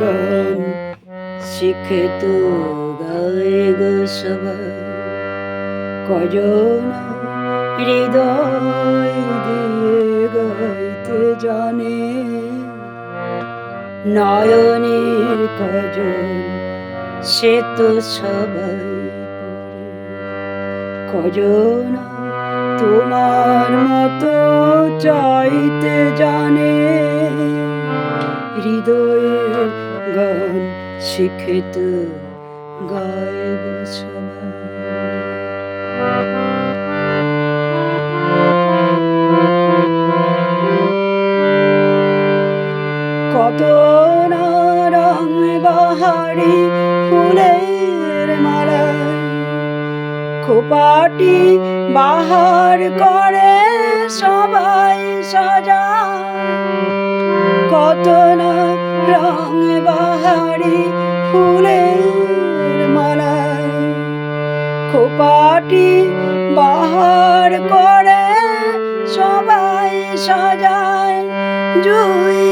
গান শিখে তো গায়ে গো সবাই, কজন হৃদয় দিয়ে গাইতে জানে, নয়নের কজন সে তো সবাই কজন তোমার মতো চাইতে জানে, হৃদয়ের গান শিখে তো গায়ে গো সবাই। কত না রং বাহারি ফুলের মালা খোপাটি বাহার করে সবাই সাজায়, কত না রং বাহারি ফুলের মালা খোপাটি বাহার করে সবাই সাজায়, জুঁই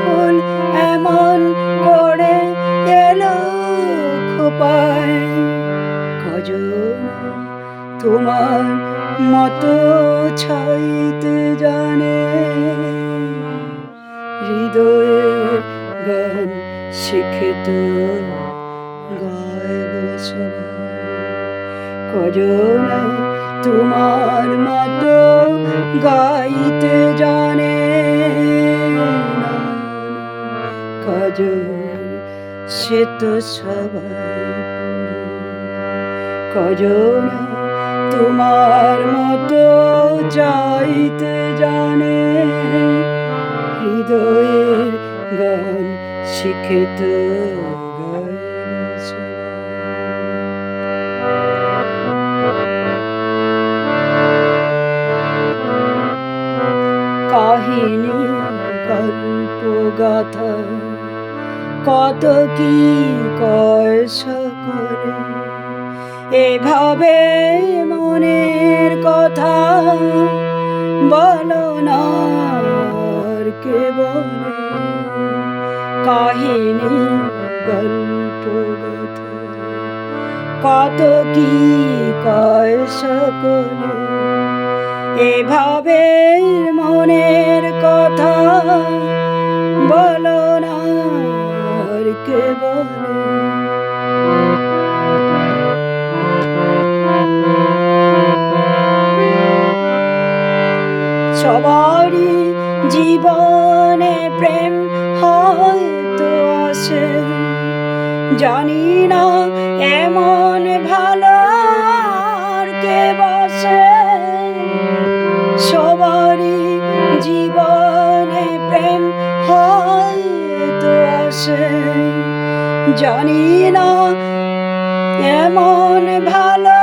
ফুল এমন করে এলো খোপায়, কজন তোমার মতো ছাইতে জানে, হৃদয়ের গান শিখে তো গায় গো সবাই, কজন তোমার মতো গাইতে জানে, কজন সে তো সবাই কজন তোমার মতো চাইতে জানে, হৃদয়ের গান শিখে তো গায় কাহিনী গল্প গাথা কত কি কয় সকলে, এভাবে মনের কথা বলো না আর কে বলে, কাহিনী গল্প গাথা কত কি কয় সকলে, এভাবে মনের কথা বলো না আর কে বলে, সবারই জীবনে প্রেম হয়তো আসে, জানি না এমন ভালো আর কে বাসে, সবারই জীবনে প্রেম হয়তো আসে, জানি না এমন ভালো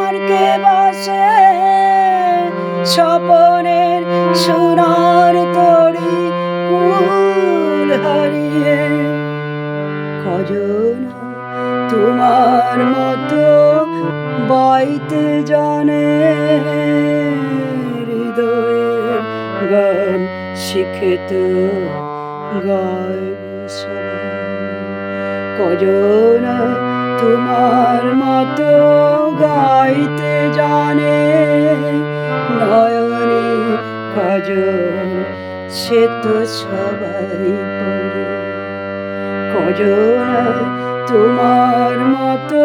আর কে বাসে, স্বপনের সোনার তরি ফুল হারিয়ে, কজন তোমার মতো বাইতে জানে, হৃদয়ের গান শিখে তো গায় সবাই, কজন তোমার মতো গাইতে জানে, নয়নে কজন সে তো সবাই পড়ে, কজন তোমার মতো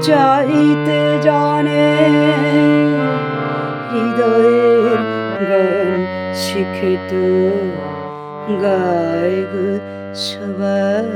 চাইতে জানে, হৃদয়ের গান শিখে তো গায় গো সবাই।